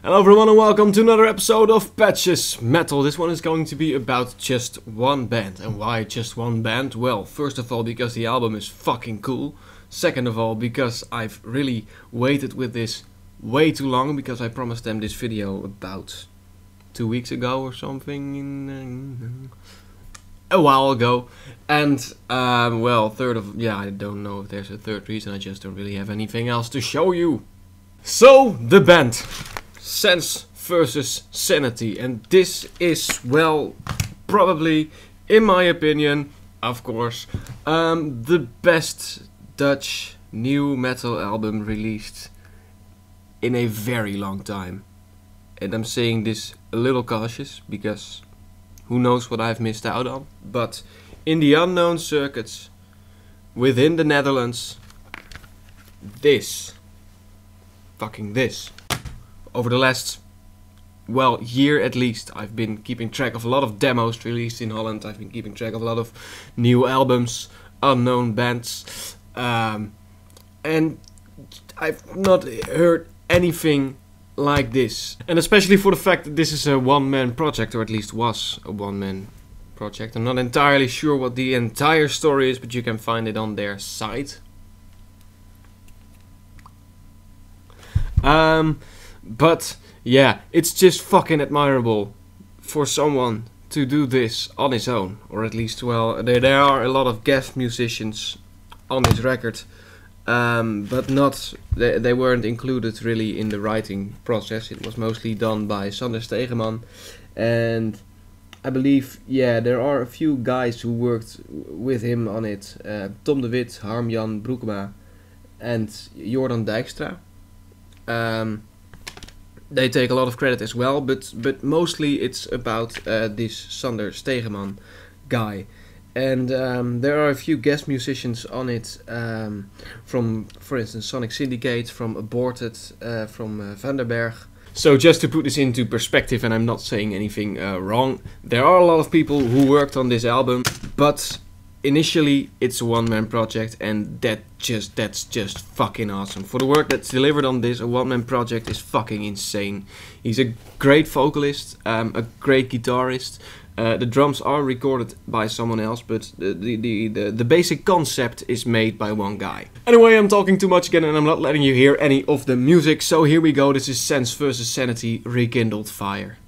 Hello everyone and welcome to another episode of Patches Metal. This one is going to be about just one band. And why just one band? Well, first of all because the album is fucking cool. Second of all because I've really waited with this way too long, because I promised them this video about 2 weeks ago or something. A while ago. And well, I don't know if there's a third reason, I just don't really have anything else to show you. So, the band. Sense versus Sanity, and this is, well, probably, in my opinion, of course, the best Dutch new metal album released in a very long time. And I'm saying this a little cautious, because who knows what I've missed out on. But in the unknown circuits, within the Netherlands, this. Over the last, well, year at least, I've been keeping track of a lot of demos released in Holland. I've been keeping track of a lot of new albums, unknown bands. And I've not heard anything like this. And especially for the fact that this is a one-man project, or at least was a one-man project. I'm not entirely sure what the entire story is, but you can find it on their site. But yeah, it's just fucking admirable for someone to do this on his own, or at least, well, there are a lot of guest musicians on this record, but they weren't included really in the writing process. It was mostly done by Sander Stegeman, and I believe, yeah, there are a few guys who worked with him on it. Tom de Wit, Harm-Jan Broekema, and Jordan Dijkstra. They take a lot of credit as well, but mostly it's about this Sander Stegeman guy. And there are a few guest musicians on it, from, for instance, Sonic Syndicate, from Aborted, from Vanderberg. So just to put this into perspective, and I'm not saying anything wrong, there are a lot of people who worked on this album, but initially it's a one-man project, and that's just fucking awesome. For the work that's delivered on this, a one-man project is fucking insane. He's a great vocalist, a great guitarist. The drums are recorded by someone else, but the basic concept is made by one guy. Anyway, I'm talking too much again and I'm not letting you hear any of the music, so here we go. This is Sense vs. Sanity, Rekindled Fire.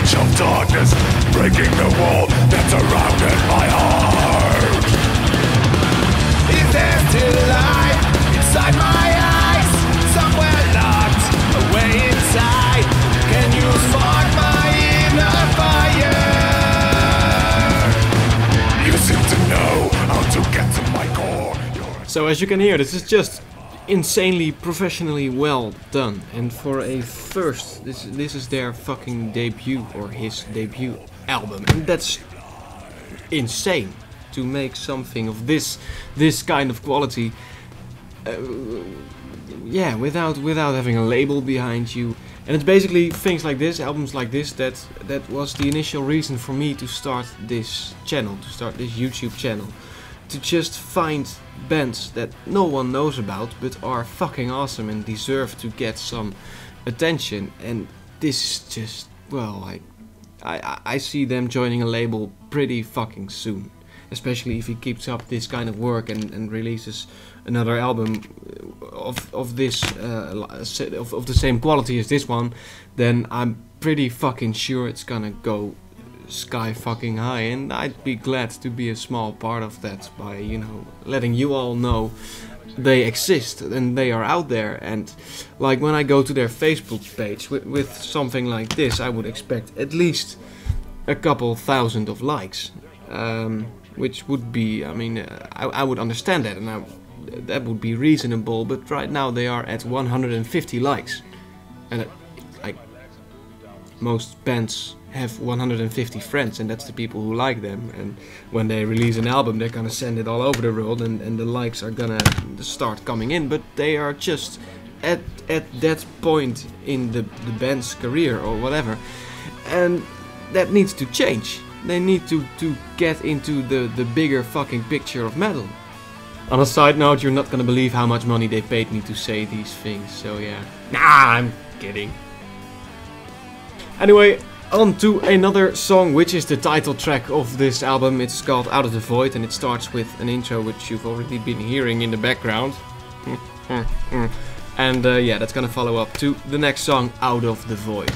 Of darkness, breaking the wall that surrounded my heart. Is there still light inside my eyes? Somewhere locked away inside. Can you spark my inner fire? You seem to know how to get to my core. So as you can hear, this is just insanely professionally well done, and for a first, this is their fucking debut, or his debut album, and that's insane to make something of this kind of quality, yeah, without having a label behind you. And it's basically things like this, albums like this, that was the initial reason for me to start this channel, to start this YouTube channel. To just find bands that no one knows about, but are fucking awesome and deserve to get some attention. And this is just, well, I see them joining a label pretty fucking soon. Especially if he keeps up this kind of work and releases another album of this of the same quality as this one, then I'm pretty fucking sure it's gonna go sky fucking high, and I'd be glad to be a small part of that by, you know, letting you all know they exist and they are out there. And like when I go to their Facebook page with something like this, I would expect at least a couple thousand of likes, which would be, I mean, I would understand that, and that would be reasonable, but right now they are at 150 likes, and most bands have 150 friends, and that's the people who like them, and when they release an album they're gonna send it all over the world, and the likes are gonna start coming in, but they are just at that point in the band's career or whatever, and that needs to change. They need to get into the bigger fucking picture of metal. On a side note, you're not gonna believe how much money they paid me to say these things, so yeah. Nah, I'm kidding. Anyway, on to another song, which is the title track of this album. It's called Out of the Void, and it starts with an intro which you've already been hearing in the background. And yeah, that's gonna follow up to the next song, Out of the Void.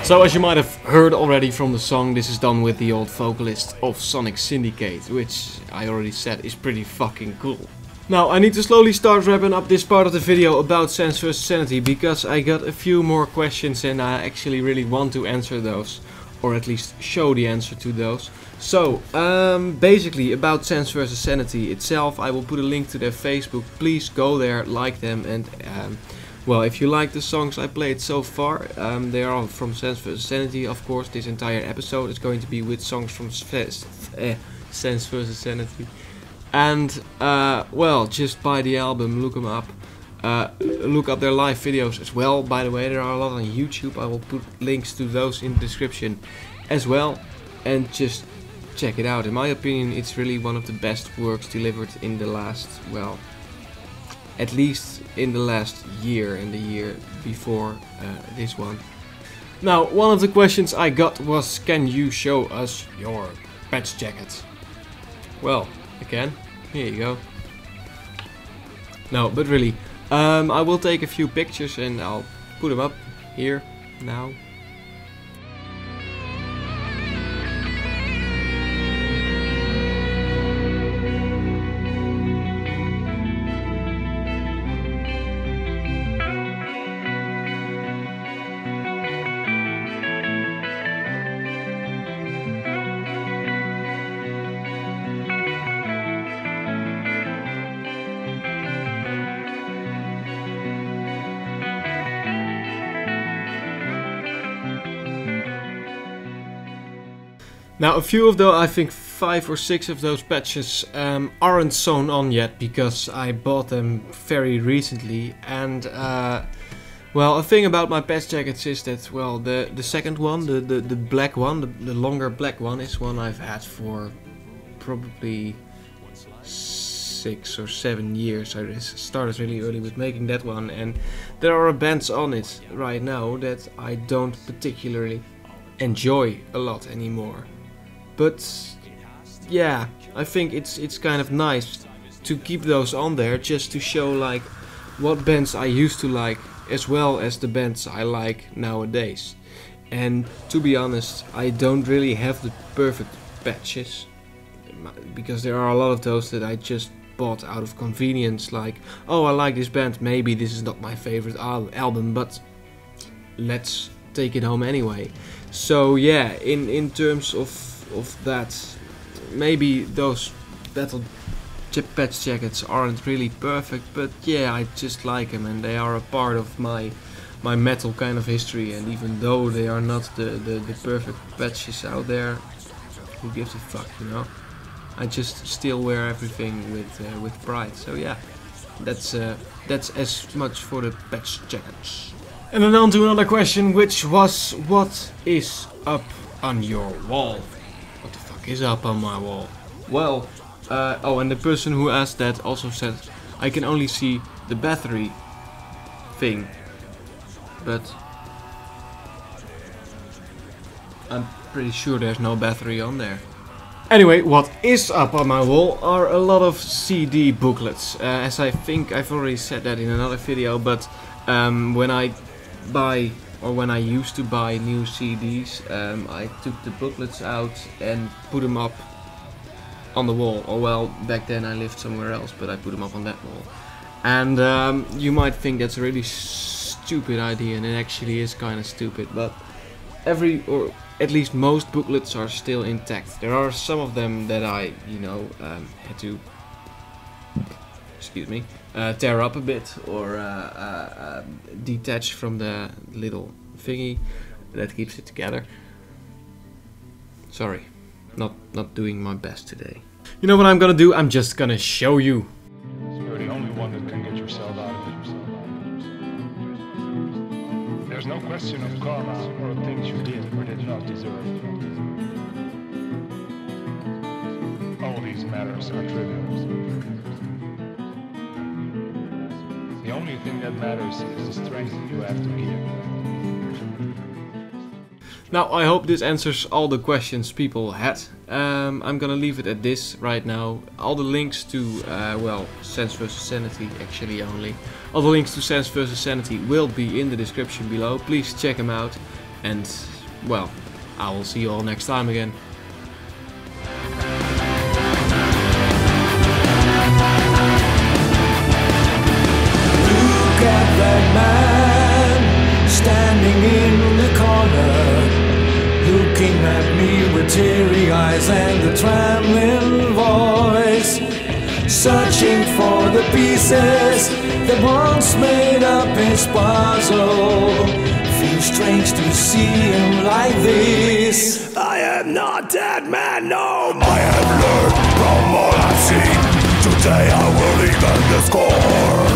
So as you might have heard already from the song, this is done with the old vocalist of Sonic Syndicate, which I already said is pretty fucking cool. Now I need to slowly start wrapping up this part of the video about Sense vs Sanity, because I got a few more questions and I actually really want to answer those, or at least show the answer to those. So basically about Sense vs Sanity itself, I will put a link to their Facebook. Please go there, like them, and well, if you like the songs I played so far, they are all from Sense vs Sanity, of course. This entire episode is going to be with songs from Sense vs Sanity. And, well, just buy the album, look them up. Look up their live videos as well, by the way. There are a lot on YouTube. I will put links to those in the description as well. And just check it out. In my opinion, it's really one of the best works delivered in the last, well, at least in the last year and the year before this one. Now, one of the questions I got was, can you show us your patch jacket? Well, I can. Here you go. No, but really, I will take a few pictures and I'll put them up here now. Now a few of those, I think 5 or 6 of those patches aren't sewn on yet because I bought them very recently, and well, a thing about my patch jackets is that, well, the second one, the black one, the longer black one, is one I've had for probably 6 or 7 years. I started really early with making that one, and there are bands on it right now that I don't particularly enjoy a lot anymore. But yeah, I think it's kind of nice to keep those on there just to show like what bands I used to like as well as the bands I like nowadays. And to be honest, I don't really have the perfect patches because there are a lot of those that I just bought out of convenience, like, oh, I like this band, maybe this is not my favorite album, but let's take it home anyway. So yeah, in terms of that, maybe those battle patch jackets aren't really perfect, but yeah, I just like them and they are a part of my metal kind of history. And even though they are not the perfect patches out there, who gives a fuck, you know? I just still wear everything with pride. So yeah, that's as much for the patch jackets. And then on to another question, which was, what is up on your wall? What the fuck is up on my wall? Well, oh, and the person who asked that also said, I can only see the battery thing, but I'm pretty sure there's no battery on there. Anyway, what is up on my wall are a lot of CD booklets, as I think I've already said that in another video, but when I buy, or when I used to buy new CDs, I took the booklets out and put them up on the wall. Or well, back then I lived somewhere else, but I put them up on that wall. And you might think that's a really stupid idea, and it actually is kind of stupid, but or at least most booklets are still intact. There are some of them that I, you know, had to, excuse me, tear up a bit or detach from the little thingy that keeps it together. Sorry, not doing my best today. You know what I'm gonna do? I'm just gonna show you. You're the only one that can get yourself out of it. There's no question of karma or things you did or did not deserve. All these matters are trivial. The only thing that matters is the strength you have to give. Now, I hope this answers all the questions people had. I'm gonna leave it at this right now. All the links to, well, Sense vs Sanity actually only. All the links to Sense vs Sanity will be in the description below. Please check them out. And, well, I will see you all next time again. Look at that man standing in the corner, looking at me with teary eyes and a trembling voice, searching for the pieces that once made up his puzzle. Feels strange to see him like this. I am not that man, no more. I have learned from all I've seen. Today I will even the score.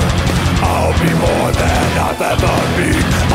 I'll be more than I've ever been.